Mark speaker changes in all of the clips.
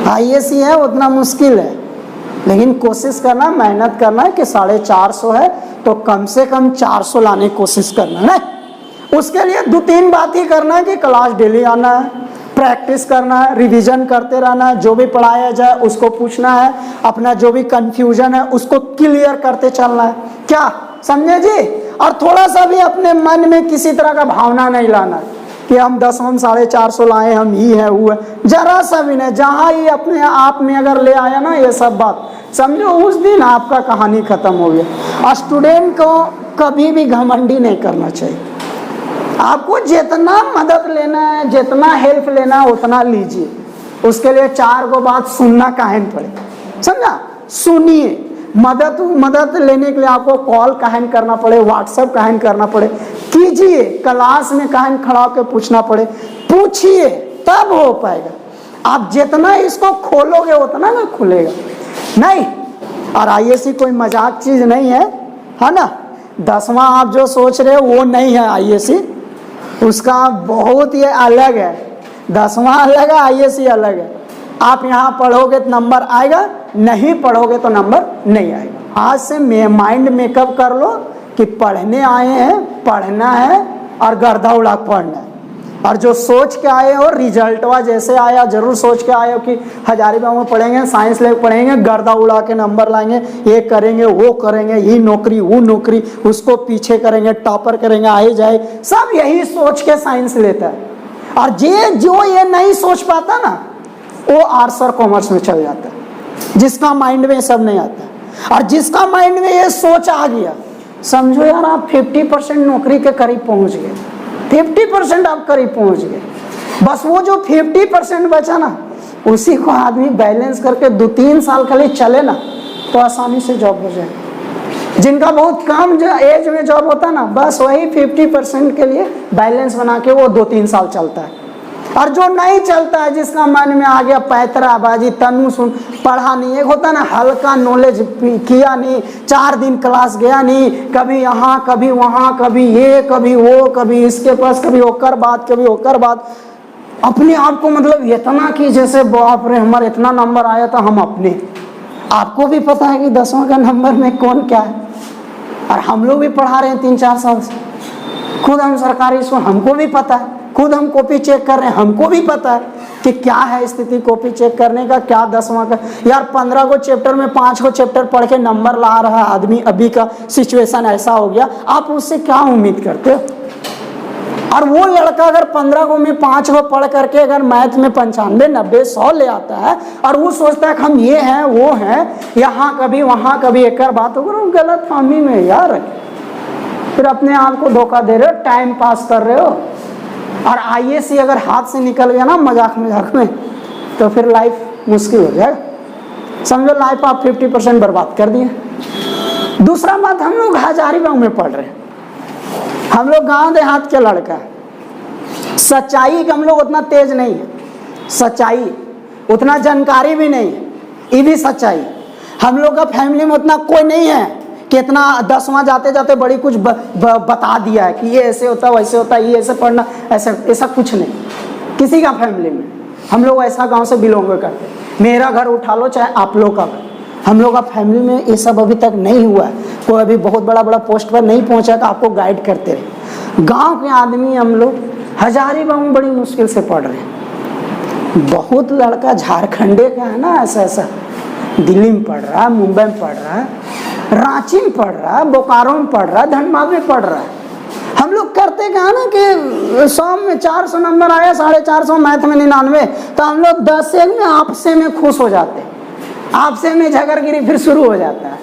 Speaker 1: IAS है उतना मुश्किल है, लेकिन कोशिश करना, मेहनत करना है कि 450 है तो कम से कम 400 लाने की कोशिश करना है ना। उसके लिए 2-3 बात ही करना है कि क्लास डेली आना है, प्रैक्टिस करना है, रिवीजन करते रहना है, जो भी पढ़ाया जाए उसको पूछना है, अपना जो भी कंफ्यूजन है उसको क्लियर करते चलना है। क्या समझे जी? और थोड़ा सा भी अपने मन में किसी तरह का भावना नहीं लाना कि हम 10 में 450 लाए, हम ही है वो है, जरा सा भी नहीं। जहाँ ही अपने आप में अगर ले आया ना ये सब बात, समझो उस दिन आपका कहानी खत्म हो गया। स्टूडेंट को कभी भी घमंडी नहीं करना चाहिए। आपको जितना मदद लेना है, जितना हेल्प लेना है उतना लीजिए। उसके लिए 4 गो बात सुनना काहे न पड़े, समझा? सुनिए। मदद लेने के लिए आपको कॉल काहे न करना पड़े, व्हाट्सएप काहे न करना पड़े, कीजिए। क्लास में काहे न खड़ा होकर पूछना पड़े, पूछिए, तब हो पाएगा। आप जितना इसको खोलोगे उतना ना खुलेगा नहीं। और आईएएस कोई मजाक चीज नहीं है ना। 10वां आप जो सोच रहे हो वो नहीं है आईएएस, उसका बहुत ये अलग है। 10वां अलग है, आईएएस अलग है। आप यहाँ पढ़ोगे तो नंबर आएगा, नहीं पढ़ोगे तो नंबर नहीं आएगा। आज से माइंड मेकअप कर लो कि पढ़ने आए हैं, पढ़ना है और गर्दा उड़ा पढ़ना है। और जो सोच के आए हो रिजल्टवा जैसे आया, जरूर सोच के आए हो कि हजारीबाग में पढ़ेंगे, साइंस लेके पढ़ेंगे, गर्दा उड़ा के नंबर लाएंगे, ये करेंगे वो करेंगे, ये नौकरी वो नौकरी, उसको पीछे करेंगे, टॉपर करेंगे, आए जाए, सब यही सोच के साइंस लेता है। और जो ये नहीं सोच पाता ना वो आर्ट्स और कॉमर्स में चल जाता है, जिसका माइंड में ये सब नहीं आता। और जिसका माइंड में ये सोच आ गया, समझो यार आप 50% नौकरी के करीब पहुंच गए, 50% आप करीब पहुंच गए। बस वो जो 50% बचा ना, उसी को आदमी बैलेंस करके 2-3 साल खाली चले ना तो आसानी से जॉब हो जाए। जिनका बहुत कम एज में जॉब होता ना, बस वही 50% के लिए बैलेंस बना के वो 2-3 साल चलता है। और जो नहीं चलता है, जिसका मन में आ गया पैतराबाजी, तनु सुन, पढ़ा नहीं, एक होता ना हल्का नॉलेज किया नहीं, 4 दिन क्लास गया नहीं, कभी यहाँ कभी वहाँ, कभी ये कभी वो, कभी इसके पास, कभी होकर बात, कभी होकर बात, अपने आप को मतलब इतना कि जैसे बाप रे हमारा इतना नंबर आया था हम अपने। आपको भी पता है कि 10वां का नंबर में कौन क्या है। और हम लोग भी पढ़ा रहे हैं 3-4 साल से, खुद हम सरकारी स्कूल, हमको भी पता है, खुद हम कॉपी चेक कर रहे हैं, हमको भी पता है कि क्या है स्थिति कॉपी चेक करने का, क्या 10वां का। यार 15 को चैप्टर में 5 को चैप्टर पढ़ के नंबर ला रहा है आदमी, अभी का सिचुएशन ऐसा हो गया, आप उससे क्या उम्मीद करते हो? और वो लड़का अगर 15 को में 5 को पढ़ करके अगर मैथ में 95, 90, 100 ले आता है और वो सोचता है कि हम ये हैं वो हैं, यहाँ कभी वहाँ कभी एक बात हो, गलत फहमी में यार, फिर अपने आप को धोखा दे रहे हो, टाइम पास कर रहे हो। और आईएएस अगर हाथ से निकल गया ना मजाक में, तो फिर लाइफ मुश्किल हो जाएगा। समझो लाइफ आप 50% बर्बाद कर दिए। दूसरा बात, हम लोग हजारीबाग में पढ़ रहे हैं, हम लोग गांव देहात के लड़का है, सच्चाई का हम लोग उतना तेज नहीं है, सच्चाई उतना जानकारी भी नहीं है, ये भी सच्चाई। हम लोग का फैमिली में उतना कोई नहीं है कि इतना 10वां जाते जाते बड़ी कुछ बता दिया है कि ये ऐसे होता वैसे होता, ये ऐसे पढ़ना, ऐसा कुछ नहीं किसी का फैमिली में। हम लोग ऐसा गांव से बिलोंग करते, मेरा घर उठा लो चाहे आप लोग का, हम लोग का फैमिली में ये सब अभी तक नहीं हुआ है। कोई अभी बहुत बड़ा पोस्ट पर नहीं पहुंचा तो आपको गाइड करते रहे। गांव के आदमी हम लोग हजारीबाग में बड़ी मुश्किल से पढ़ रहे हैं। बहुत लड़का झारखंडे का है ना, ऐसा दिल्ली में पढ़ रहा है, मुंबई में पढ़ रहा है, रांची में पढ़ रहा है, बोकारो में पढ़ रहा है, धनबाद में पढ़ रहा है। हम लोग करते क्या ना कि 100 में 400 नंबर आया, 450 मैथ में 99, तो हम लोग 10 में आपसे में खुश हो जाते हैं, आपसे में झगड़गिरी फिर शुरू हो जाता है।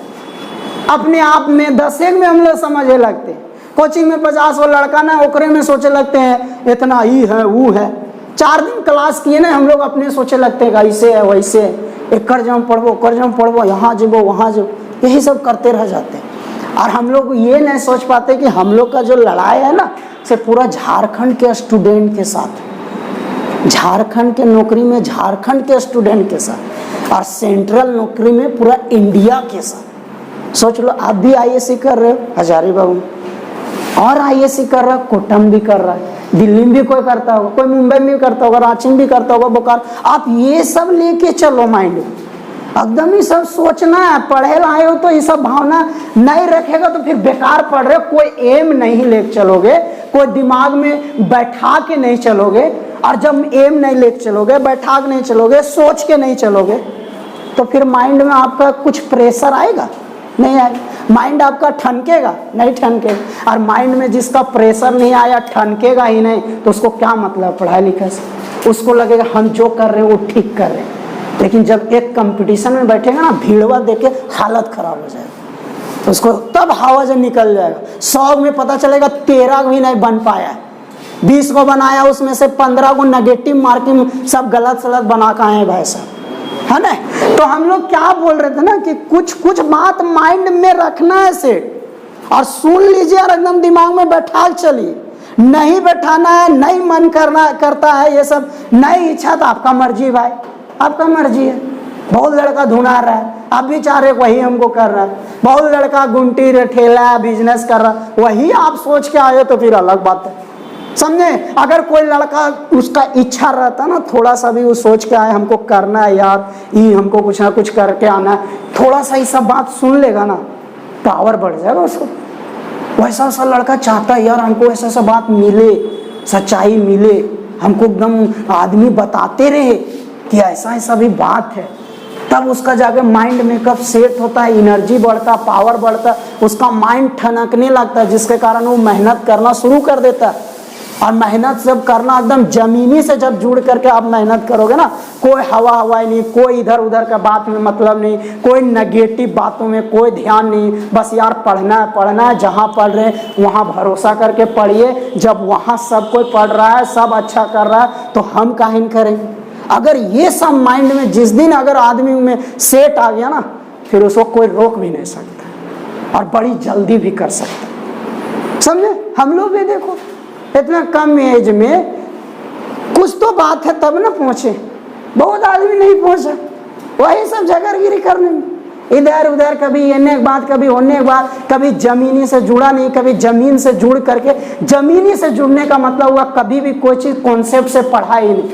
Speaker 1: अपने आप में 10 में हम लोग समझने लगते हैं। कोचिंग में 50 वो लड़का ना, ओकरे में सोचे लगते हैं इतना ही है वो है। 4 दिन क्लास किए ना, हम लोग अपने सोचे लगते हैं ऐसे है वैसे है, एक कर जाऊँ पढ़बो, यहाँ जबो वहाँ जबो, यही सब करते रह जाते हैं। और हम लोग ये नहीं सोच पाते कि हम लोग का जो लड़ाई है ना, से पूरा झारखंड के स्टूडेंट के साथ, झारखंड के नौकरी में झारखंड के स्टूडेंट के साथ, और सेंट्रल नौकरी में पूरा इंडिया के साथ। सोच लो आप भी आईएएस कर रहे हो हजारीबाग में, और आईएएस कर रहा है, कोटम भी कर रहा है, दिल्ली में भी कोई करता होगा, कोई मुंबई में भी करता होगा, रांची में भी करता होगा, बोकारो। आप ये सब लेके चलो माइंड में, एकदम ही सब सोचना है। पढ़े लाए हो तो ये सब भावना नहीं रखेगा तो फिर बेकार पढ़ रहे हो। कोई एम नहीं ले चलोगे, कोई दिमाग में बैठा के नहीं चलोगे, और जब एम नहीं ले चलोगे, बैठा के नहीं चलोगे, सोच के नहीं चलोगे, तो फिर माइंड में आपका कुछ प्रेशर आएगा? नहीं आएगा। माइंड आपका ठनकेगा? नहीं ठनकेगा। और माइंड में जिसका प्रेशर नहीं आया, ठनकेगा ही नहीं, तो उसको क्या मतलब पढ़ाई लिखाई से? उसको लगेगा हम जो कर रहे हैं वो ठीक कर रहे हैं। लेकिन जब एक कंपटीशन में बैठेगा ना, भीड़वा देख के हालत खराब हो जाएगा, तो उसको तब हवा से निकल जाएगा। 100 में पता चलेगा 13 भी नहीं बन पाया, 20 को बनाया, उसमें से 15 को नेगेटिव मार्किंग सब गलत सलत बना के आए भाई साहब, है ना। तो हम लोग क्या बोल रहे थे ना कि कुछ कुछ बात माइंड में रखना है सेट, और सुन लीजिए और एकदम दिमाग में बैठा चलिए। नहीं बैठाना है, नहीं मन करता है ये सब, नहीं इच्छा, तो आपका मर्जी भाई, आपका मर्जी है। बहुत लड़का धुना रहा है, आप भी चाह रहे वही हमको कर रहा है। बहुत लड़का गुंटी ठेला बिजनेस कर रहा है, वही आप सोच के आए तो फिर अलग बात है, समझे। अगर कोई लड़का उसका इच्छा रहता ना, थोड़ा सा भी वो सोच के आए हमको करना है यार, ये हमको कुछ ना कुछ करके आना है, थोड़ा सा ये सब बात सुन लेगा ना, पावर बढ़ जाएगा उसको। वैसा सा लड़का चाहता है यार हमको ऐसा सा बात मिले, सच्चाई मिले, हमको एकदम आदमी बताते रहे कि ऐसा ऐसा भी बात है, तब उसका जाके माइंड में कब सेट होता है, एनर्जी बढ़ता, पावर बढ़ता, उसका माइंड ठनकने लगता है, जिसके कारण वो मेहनत करना शुरू कर देता है। और मेहनत जब करना एकदम जमीनी से जब जुड़ करके आप मेहनत करोगे ना, कोई हवा हवाई नहीं, कोई इधर उधर का बात में मतलब नहीं, कोई नेगेटिव बातों में कोई ध्यान नहीं, बस यार पढ़ना है, जहाँ पढ़ रहे हैं वहाँ भरोसा करके पढ़िए। जब वहाँ सब कोई पढ़ रहा है, सब अच्छा कर रहा है, तो हम काहे करेंगे? अगर ये सब माइंड में जिस दिन अगर आदमी में सेट आ गया ना, फिर उसको कोई रोक भी नहीं सकता, और बड़ी जल्दी भी कर सकता, समझे। हम लोग भी देखो इतना कम एज में कुछ तो बात है तब ना पहुंचे, बहुत आदमी नहीं पहुंचा, वही सब झगड़गिरी करने में, इधर उधर, कभी एने एक बात, कभी होने एक बात, कभी जमीनी से जुड़ा नहीं, कभी जमीन से जुड़ करके। जमीनी से जुड़ने का मतलब हुआ कभी भी कोई चीज कॉन्सेप्ट से पढ़ा ही नहीं,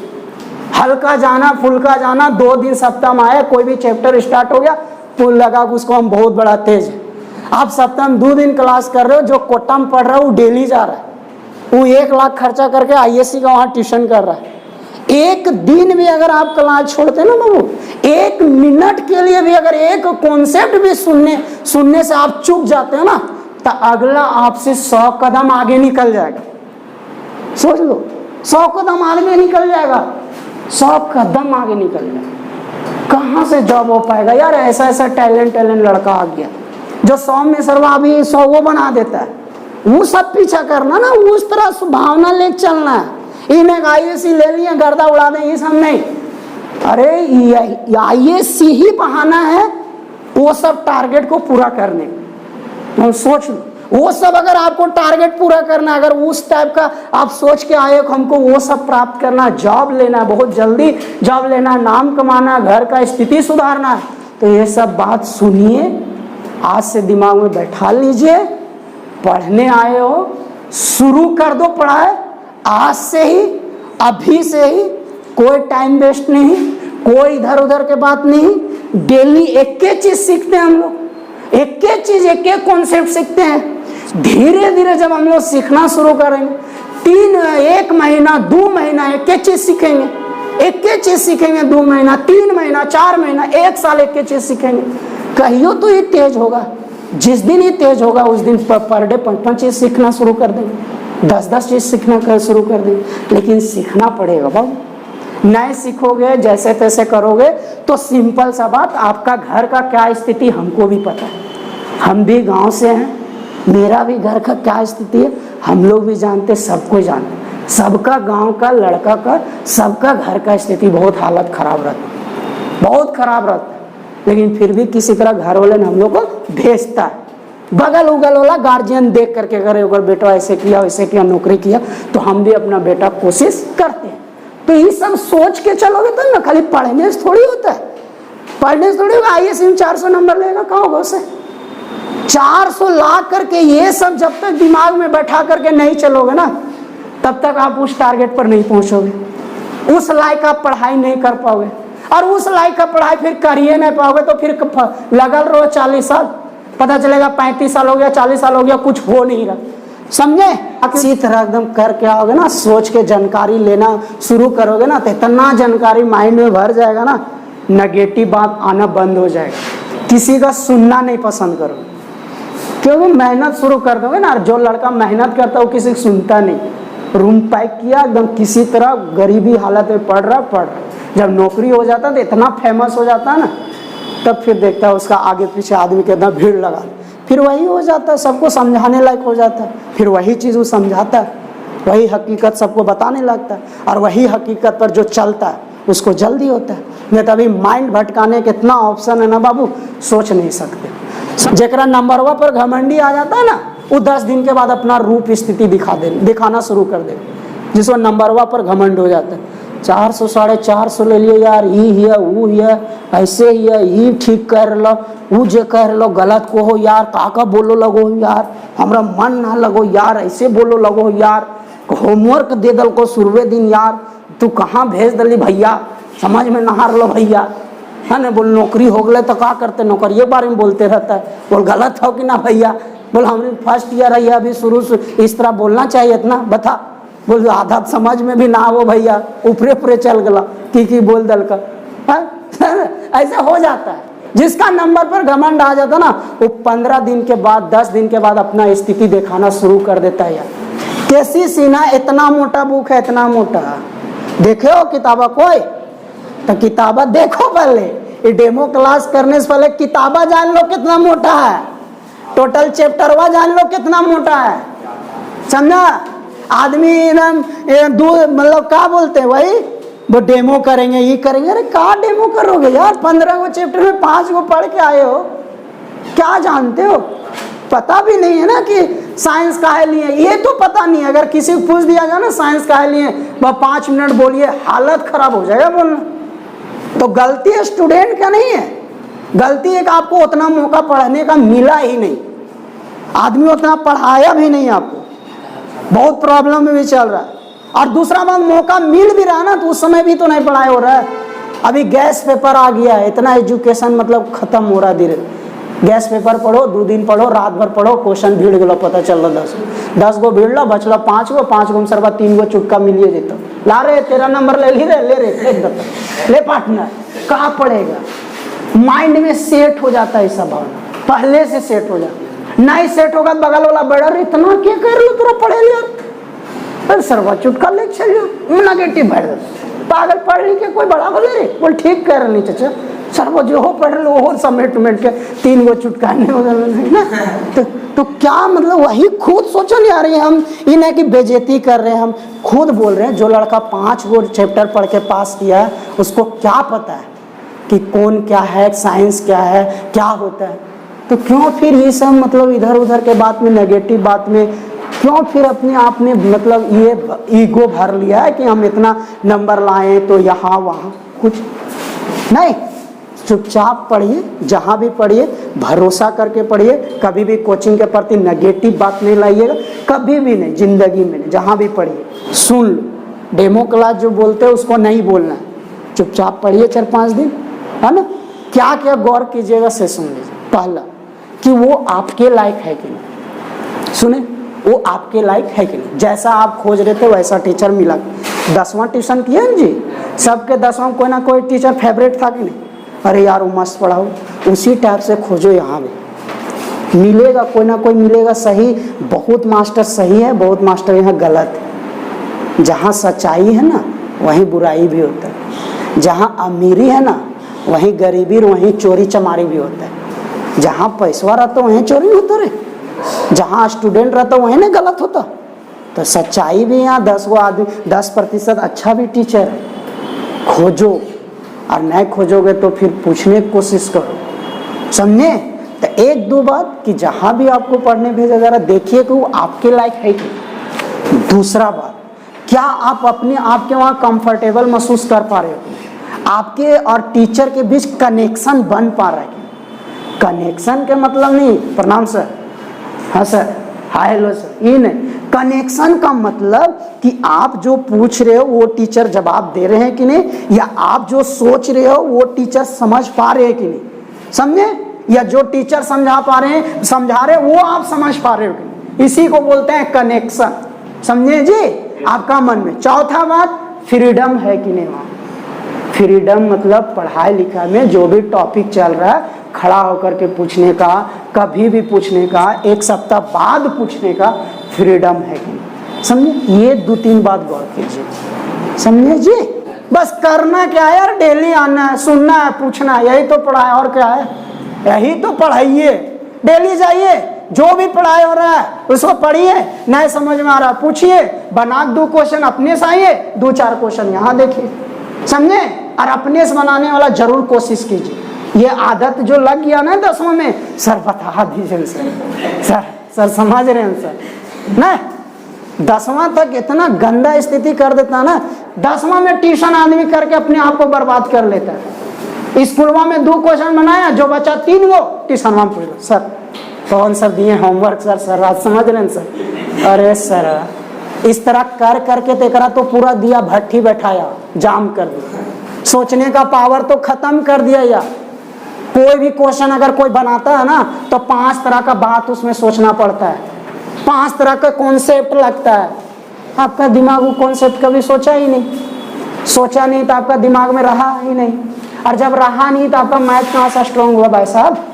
Speaker 1: हल्का जाना फुल्का जाना, 2 दिन सप्ताह में आया, कोई भी चैप्टर स्टार्ट हो गया, पुल लगा उसको हम बहुत बड़ा तेज है। आप सप्ताह में 2 दिन क्लास कर रहे हो, जो कोटा में पढ़ रहा है वो डेली जा रहा है, वो 1 लाख खर्चा करके ISC का वहाँ ट्यूशन कर रहा है। एक दिन भी अगर आप क्लास छोड़ते ना बाबू, 1 मिनट के लिए भी अगर एक कॉन्सेप्ट भी सुनने से आप चूक जाते हो ना, तो अगला आपसे 100 कदम आगे निकल जाएगा। सोच लो, 100 कदम आगे निकल जाएगा, 100 कदम आगे निकल जाएगा। कहाँ से जॉब हो पाएगा यार? ऐसा ऐसा टैलेंट लड़का आ गया जो 100 में सर्वा अभी 100 वो बना देता है। वो सब पीछा करना ना, उस तरह भावना ले चलना है। इन्हें ISC ले लिए, गर्दा उड़ा दें, ये सब नहीं। अरे ISC ही बहाना है वो सब टारगेट को पूरा करने का। सोच लो, वो सब अगर आपको टारगेट पूरा करना, अगर उस टाइप का आप सोच के आए हो हमको वो सब प्राप्त करना, जॉब लेना, बहुत जल्दी जॉब लेना, नाम कमाना, घर का स्थिति सुधारना है, तो ये सब बात सुनिए, आज से दिमाग में बैठा लीजिए। पढ़ने आए हो, शुरू कर दो पढ़ाई आज से ही, अभी से ही, कोई टाइम वेस्ट नहीं, कोई इधर उधर के बात नहीं। डेली एक चीज सीखते हैं हम लोग, एक चीज, एक कॉन्सेप्ट सीखते हैं। धीरे धीरे जब हम लोग सीखना शुरू करेंगे, 1 महीना 2 महीना एक चीज सीखेंगे, एक चीज सीखेंगे, 2 महीना 3 महीना 4 महीना 1 साल एक चीज सीखेंगे, कहियो तो ये तेज होगा। जिस दिन ये तेज होगा उस दिन पर डे 5-5 चीज सीखना शुरू कर देंगे, 10-10 चीज सीखना शुरू कर देंगे। लेकिन सीखना पड़ेगा बाबू, नए सीखोगे जैसे तैसे करोगे तो सिंपल सा बात, आपका घर का क्या स्थिति हमको भी पता है, हम भी गांव से हैं, मेरा भी घर का क्या स्थिति है हम लोग भी जानते, सबको जानते। सबका गांव का लड़का का, सबका घर का स्थिति बहुत हालत खराब रहता, बहुत खराब रहता, लेकिन फिर भी किसी तरह घर वाले ने हम लोग को भेजता है। बगल उगल वाला गार्जियन देख करके अगर अगर बेटा ऐसे किया वैसे किया, नौकरी किया, तो हम भी अपना बेटा कोशिश करते हैं। तो ये सब सोच के चलोगे तो ना, खाली पढ़ने से थोड़ी होता है, पढ़ने से थोड़ी होगा। ISC में 400 नंबर लेगा, कहाँ होगा उसे? 400 ला करके ये सब जब तक दिमाग में बैठा करके नहीं चलोगे ना, तब तक आप उस टारगेट पर नहीं पहुंचोगे, उस लायक आप पढ़ाई नहीं कर पाओगे, और उस लायक का पढ़ाई फिर कर ही नहीं पाओगे तो फिर लगल रहो 40 साल, पता चलेगा 35 साल हो गया, 40 साल हो गया, कुछ हो नहीं रहा। समझे? इसी तरह एकदम करके आओगे ना, सोच के जानकारी लेना शुरू करोगे ना, तो इतना जानकारी माइंड में भर जाएगा ना, नेगेटिव बात आना बंद हो जाएगा, किसी का सुनना नहीं पसंद करोगे, क्योंकि मेहनत शुरू कर दोगे ना। जो लड़का मेहनत करता है वो किसी को सुनता नहीं, रूम पैक किया एकदम किसी तरह, गरीबी हालत में पढ़ रहा, जब नौकरी हो जाता है तो इतना फेमस हो जाता है ना, तब फिर देखता है उसका आगे पीछे आदमी के इतना भीड़ लगा, फिर वही हो जाता है, सबको समझाने लायक हो जाता है, फिर वही चीज़ वो समझाता है, वही हकीकत सबको बताने लगता है, और वही हकीकत पर जो चलता है उसको जल्दी होता है। नहीं तो अभी माइंड भटकाने के इतना ऑप्शन है ना बाबू, सोच नहीं सकते। जरा नंबरवा पर घमंडी आ जाता है ना, वो 10 दिन के बाद अपना रूप स्थिति दिखाना शुरू कर दे, जिसको नंबरवा पर घमंड हो जाता है। 400 450 ले लियो यार, ही है वो है, ऐसे ही है, ही ठीक कर लो, वो जे कह लो गलत को हो यार, काका बोलो लगो यार, हमरा मन ना लगो यार, ऐसे बोलो लगो यार, होमवर्क दे दल को शुरुए दिन यार, तू कहाँ भेज दली भैया, समझ में नहार लो भैया, है ना। बोल नौकरी हो गए तो क्या करते, नौकरी के बारे में बोलते रहता है, बोल गलत हो कि ना भैया, बोल हमारी फर्स्ट ईयर है अभी, शुरू से इस तरह बोलना चाहिए इतना, बता। बोल आधा समझ में भी ना हो भैया, ऊपरे ऊपरे चल गला की बोल दल का, ऐसा हो जाता है। जिसका नंबर पर घमंड आ जाता ना, वो 15 दिन के बाद 10 दिन के बाद अपना स्थिति दिखाना शुरू कर देता है। यार कैसी सीना, इतना मोटा बुक है, इतना मोटा, देखे हो किताबा कोई, तो किताबा देखो पहले, ये डेमो क्लास करने से पहले किताबा जान लो कितना मोटा है, टोटल चैप्टरवा जान लो कितना मोटा है, समझा। आदमी एकदम मतलब क्या बोलते हैं वही, वो डेमो करेंगे, ये करेंगे, अरे क्या डेमो करोगे यार, 15 गो चैप्टर में 5 गो पढ़ के आए हो, क्या जानते हो, पता भी नहीं है ना कि साइंस का है लिए, ये तो पता नहीं है। अगर किसी को पूछ दिया जाए ना साइंस का है लिए, वह 5 मिनट बोलिए, हालत खराब हो जाएगा बोलना। तो गलती स्टूडेंट का नहीं है, गलती है कि आपको उतना मौका पढ़ने का मिला ही नहीं, आदमी उतना पढ़ाया भी नहीं आपको, बहुत प्रॉब्लम में भी चल रहा है। और दूसरा बात, मौका मिल भी रहा है ना तो उस समय भी तो नहीं पढ़ाई हो रहा है। अभी गैस पेपर आ गया है, इतना एजुकेशन मतलब खत्म हो रहा है धीरे। गैस पेपर पढ़ो, 2 दिन पढ़ो, रात भर पढ़ो, क्वेश्चन भीड़ गलो, पता चल रहा 10 गो भीड़ लो, बचलो 5 गो में सरबा 3 गो चुटका मिलिए जेतो, ला रे तेरा नंबर ले ली रे, ले रे फेंक देता, ले पार्टनर, कहाँ पढ़ेगा। माइंड में सेट हो जाता है सब भावना, पहले से सेट हो जाता है, नहीं सेट होगा बगल वाला बड़ा इतना क्या कर लो, तुरा पढ़े लिया, फिर सरवा चुटका ले चलियो, नेगेटिव भर दो, पागल पढ़ ली के कोई बड़ा बोले रे, बोल ठीक कर रही चाचा, सर्व जो हो पढ़ लो हो समेट के 3 गो चुटकाने ना। तो क्या मतलब, वही खुद सोचो नहीं आ रही है, हम ये नहीं कि बेइज्जती कर रहे हैं, हम खुद बोल रहे हैं। जो लड़का 5 गो चैप्टर पढ़ के पास किया है, उसको क्या पता है कि कौन क्या है, साइंस क्या है, क्या होता है। तो क्यों फिर ये सब मतलब इधर उधर के बात में, नेगेटिव बात में क्यों फिर अपने आप में मतलब ये ईगो भर लिया है कि हम इतना नंबर लाए तो यहाँ वहाँ, कुछ नहीं। चुपचाप पढ़िए, जहाँ भी पढ़िए भरोसा करके पढ़िए, कभी भी कोचिंग के प्रति नेगेटिव बात नहीं लाइएगा, कभी भी नहीं, जिंदगी में नहीं। जहाँ भी पढ़िए सुन लो, डेमो क्लास जो बोलते हैं उसको नहीं बोलना है, चुपचाप पढ़िए 4-5 दिन, है ना। क्या क्या गौर कीजिएगा से सुन लीजिए। पहला कि वो आपके लायक है कि नहीं, सुने, वो आपके लायक है कि नहीं। जैसा आप खोज रहे थे वैसा टीचर मिला। 10वां ट्यूशन किए ना जी, सबके 10वां कोई ना कोई टीचर फेवरेट था कि नहीं, अरे यार वो मस्त पढ़ाओ, उसी टाइप से खोजो, यहाँ भी मिलेगा, कोई ना कोई मिलेगा। सही, बहुत मास्टर सही है, बहुत मास्टर यहाँ गलत है। जहाँ सच्चाई है ना वहीं बुराई भी होता है, जहाँ अमीरी है ना वहीं गरीबी, वहीं चोरी चमारी भी होता है। जहाँ पैसा रहता वहीं चोरी होता रे, जहाँ स्टूडेंट रहता वहीं नहीं गलत होता। तो सच्चाई भी यहाँ 10 गो आदमी, 10% अच्छा भी टीचर है, खोजो। और नहीं खोजोगे तो फिर पूछने की कोशिश करो, समझे। तो 1-2 बात कि जहाँ भी आपको पढ़ने भेजा जा रहा देखिए कि वो आपके लायक है कि। दूसरा बात, क्या आप अपने आप के वहाँ कंफर्टेबल महसूस कर पा रहे हो, आपके और टीचर के बीच कनेक्शन बन पा रहा है। कनेक्शन के मतलब नहीं प्रणाम सर, हाँ सर, हाय हेलो सर, ये नहीं। कनेक्शन का मतलब कि आप जो पूछ रहे हो वो टीचर जवाब दे रहे हैं कि नहीं, या आप जो सोच रहे हो वो टीचर समझ पा रहे हैं कि नहीं, समझे, या जो टीचर समझा रहे हैं वो आप समझ पा रहे हो कि नहीं, इसी को बोलते हैं कनेक्शन। समझे जी आपका मन में। चौथा बात, फ्रीडम है कि नहीं वहाँ। फ्रीडम मतलब पढ़ाई लिखाई में जो भी टॉपिक चल रहा है खड़ा होकर के पूछने का, कभी भी पूछने का, एक सप्ताह बाद पूछने का फ्रीडम है कि नहीं। समझे, ये 2-3 बात गौर कीजिए। समझे जी, बस करना क्या है यार, डेली आना है, सुनना है, पूछना है, यही तो पढ़ाई, और क्या है, यही तो पढ़ाई है। डेली जाइए, जो भी पढ़ाई हो रहा है उसको पढ़िए, नहीं समझ में आ रहा पूछिए, बना 2 क्वेश्चन अपने से आइए, 2-4 क्वेश्चन यहाँ देखिए, समझे, और अपने से बनाने वाला जरूर कोशिश कीजिए। ये आदत जो लग गया ना 10वां में, सर बता दीजिए सर समझ रहे हैं सर, नहीं 10वां तक इतना गंदा स्थिति कर देता ना, 10वां में ट्यूशन आदमी करके अपने आप को बर्बाद कर लेता है। स्कूलवा में 2 क्वेश्चन बनाया, जो बचा 3 वो ट्यूशन में पूछ लो, सर कौन सर दिए होमवर्क, सर आज समझ रहे हैं सर, अरे सर इस तरह कर करके तेकरा तो पूरा दिया भट्टी बैठाया, जाम कर दिया, सोचने का पावर तो खत्म कर दिया। यार कोई भी क्वेश्चन अगर कोई बनाता है ना तो 5 तरह का बात उसमें सोचना पड़ता है, 5 तरह का कॉन्सेप्ट लगता है। आपका दिमाग वो कॉन्सेप्ट कभी सोचा ही नहीं तो आपका दिमाग में रहा ही नहीं, और जब रहा नहीं तो आपका मैथ कहाँ से स्ट्रॉन्ग हुआ भाई साहब।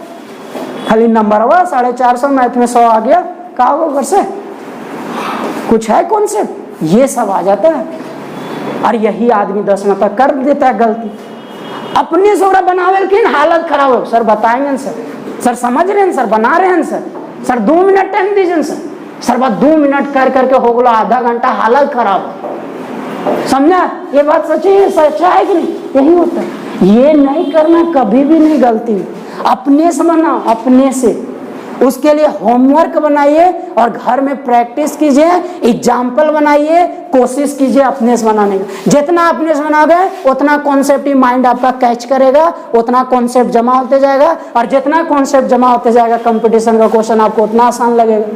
Speaker 1: खाली नंबर हुआ 450 मैथ में 100 आ गया, कहा होगा घर से कुछ है कॉन्सेप्ट, ये सब आ जाता है। और यही आदमी 10वां तक कर देता है गलती, अपने सोरा बनावे की हालत खराब हो। सर बताएंगे सर समझ रहे हैं सर, बना रहे हैं सर 2 मिनट टाइम दीजिए सर बात 2 मिनट कर करके हो गया आधा घंटा, हालत खराब। समझा, ये बात सच्ची है, सच्चा है कि नहीं, यही होता है। ये नहीं करना कभी भी नहीं, गलती अपने से बनाओ, अपने से। उसके लिए होमवर्क बनाइए और घर में प्रैक्टिस कीजिए, एग्जाम्पल बनाइए, कोशिश कीजिए अपने से बनाने की। जितना अपने से बनाओगे उतना कॉन्सेप्ट ही माइंड आपका कैच करेगा, उतना कॉन्सेप्ट जमा होते जाएगा, और जितना कॉन्सेप्ट जमा होते जाएगा कंपटीशन का क्वेश्चन आपको उतना आसान लगेगा।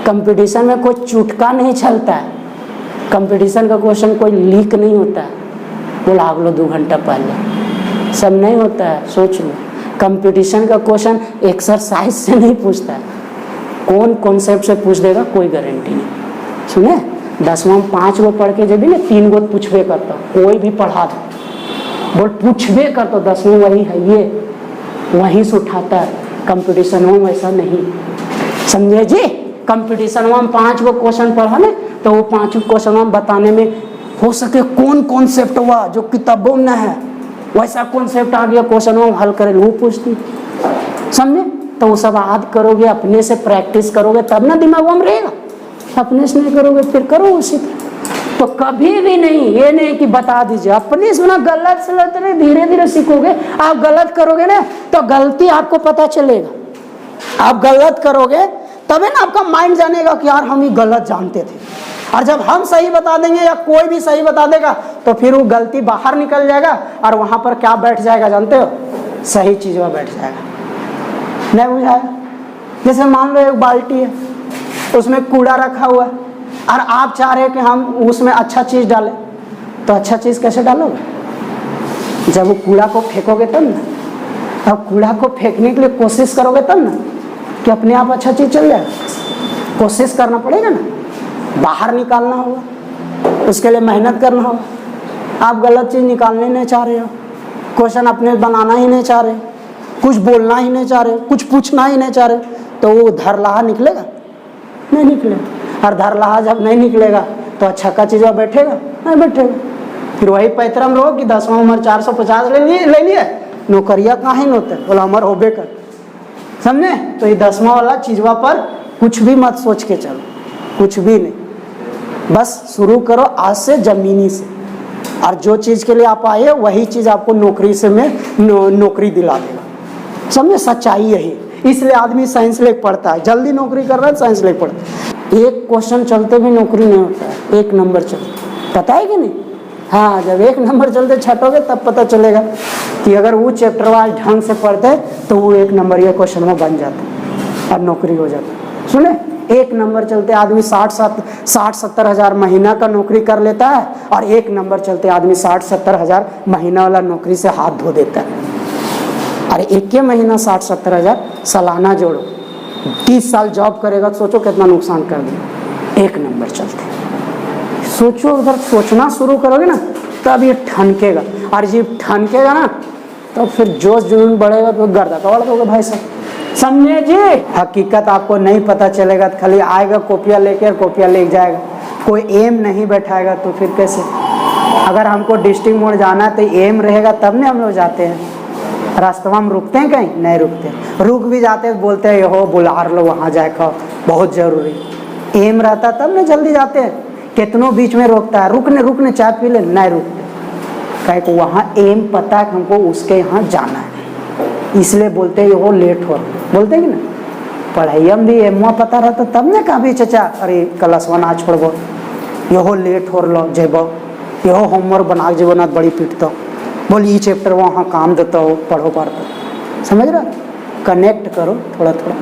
Speaker 1: कंपटीशन में कोई चुटका नहीं चलता है, कंपटीशन का क्वेश्चन कोई लीक नहीं होता है, बोला अगलो 2 घंटा पहले, सब नहीं होता है। सोच लो, कंपटीशन का क्वेश्चन एक्सरसाइज से नहीं पूछता है, कौन कॉन्सेप्ट से पूछ देगा कोई गारंटी नहीं। सुने, 10वां में 5 गो पढ़ के जब भी ना 3 गो पूछबे करता, कोई भी पढ़ा दो बोल पूछबे करता, 10वां वही है, ये वहीं से उठाता है। कंपटीशन में वैसा नहीं, समझे जी। कंपटीशन में 5 गो क्वेश्चन पढ़ा ना तो वो 5 क्वेश्चन में बताने में हो सके कौन कॉन्सेप्ट हुआ जो किताबों में है, वैसा कॉन्सेप्ट आ गया क्वेश्चन में हल करे, वो पूछती, समझे। तो वो सब याद करोगे, अपने से प्रैक्टिस करोगे तब ना दिमाग में रहेगा, अपने से नहीं करोगे फिर करो उसी तरह। तो कभी भी नहीं, ये नहीं कि बता दीजिए, अपने से ना गलत से धीरे धीरे सीखोगे। आप गलत करोगे ना तो गलती आपको पता चलेगा, आप गलत करोगे तभी ना आपका माइंड जानेगा कि यार हम ही गलत जानते थे। और जब हम सही बता देंगे या कोई भी सही बता देगा तो फिर वो गलती बाहर निकल जाएगा, और वहां पर क्या बैठ जाएगा जानते हो, सही चीज में बैठ जाएगा। नहीं बुझाया? जैसे मान लो एक बाल्टी है, उसमें कूड़ा रखा हुआ है, और आप चाह रहे हैं कि हम उसमें अच्छा चीज डालें, तो अच्छा चीज कैसे डालोगे? जब वो कूड़ा को फेंकोगे तब ना, अब कूड़ा को फेंकने के लिए कोशिश करोगे तब ना कि अपने आप अच्छा चीज चल जाएगा। कोशिश करना पड़ेगा ना, बाहर निकालना होगा, उसके लिए मेहनत करना होगा। आप गलत चीज निकालने नहीं चाह रहे हो, क्वेश्चन अपने बनाना ही नहीं चाह रहे, कुछ बोलना ही नहीं चाह रहे, कुछ पूछना ही नहीं चाह रहे, तो वो धरलाहा निकलेगा? नहीं निकलेगा। और धरलाहा जब नहीं निकलेगा तो अच्छा का चीज बैठेगा? नहीं बैठेगा। फिर वही पैतरम रहो कि 10वां उम्र 450 ले लिए, नौकरिया कहाँ ही होते, बोला हमार होबे कर, समझे। तो ये 10वां वाला चीजवा पर कुछ भी मत सोच के चलो, कुछ भी नहीं, बस शुरू करो आज से, जमीनी से। और जो चीज के लिए आप आए वही चीज आपको नौकरी से में नौकरी दिला देगा, समझे। सच्चाई यही, इसलिए आदमी साइंस लेके पढ़ता है, जल्दी नौकरी कर रहा है साइंस लेके पढ़ता है। एक क्वेश्चन चलते भी नौकरी नहीं होता है, 1 नंबर चलते, पता है कि नहीं? हाँ, जब 1 नंबर चलते छटोगे तब पता चलेगा कि अगर वो चैप्टर वाइज ढंग से पढ़ते तो वो 1 नंबर या क्वेश्चन में बन जाता और नौकरी हो जाती। सुने, एक नंबर चलते आदमी 60-70 हजार महीना का नौकरी कर लेता है, और एक नंबर चलते आदमी 60-70 हजार महीना वाला नौकरी से हाथ धो देता है। अरे एक के महीना 60-70 हजार, सालाना जोड़ो, 30 साल जॉब करेगा तो सोचो कितना नुकसान कर देगा एक नंबर चलते। सोचो, उधर सोचना शुरू करोगे ना तब ये ठनकेगा, और जब ठनकेगा ना तो फिर जोश जुनून बढ़ेगा तो गर्दा कबाड़ दोगे भाई साहब, समझे जी। हकीकत आपको नहीं पता चलेगा तो खाली आएगा कॉपियाँ लेकर, कॉपियाँ ले जाएगा, कोई एम नहीं बैठाएगा तो फिर कैसे। अगर हमको डिस्ट्रिक्ट मोड़ जाना है तो एम रहेगा तब नहीं हम लोग जाते हैं। रास्ते में रुकते हैं कहीं? नहीं रुकते। रुक भी जाते हैं बोलते हैं हो बुला लो वहाँ जाकर बहुत जरूरी। एम रहता तब ना जल्दी जाते हैं। कितनों बीच में रोकता है, रुकने चाय पी ले, नहीं रुकते। कहे को वहाँ एम पता है हमको उसके यहाँ जाना है, इसलिए बोलते हैं हो लेट हो, बोलते हैं कि ना। पढ़ाई में भी एम पता रहता तब ने कहा भी चचा अरे क्लासवा ना छोड़बो, यहो लेट हो लो जेबो, यहो होमवर्क बना जेबो ना बड़ी पीटतो, बोल ये चैप्टर वहाँ काम देता हो पढ़ो पढ़ते। समझ रहा, कनेक्ट करो थोड़ा थोड़ा।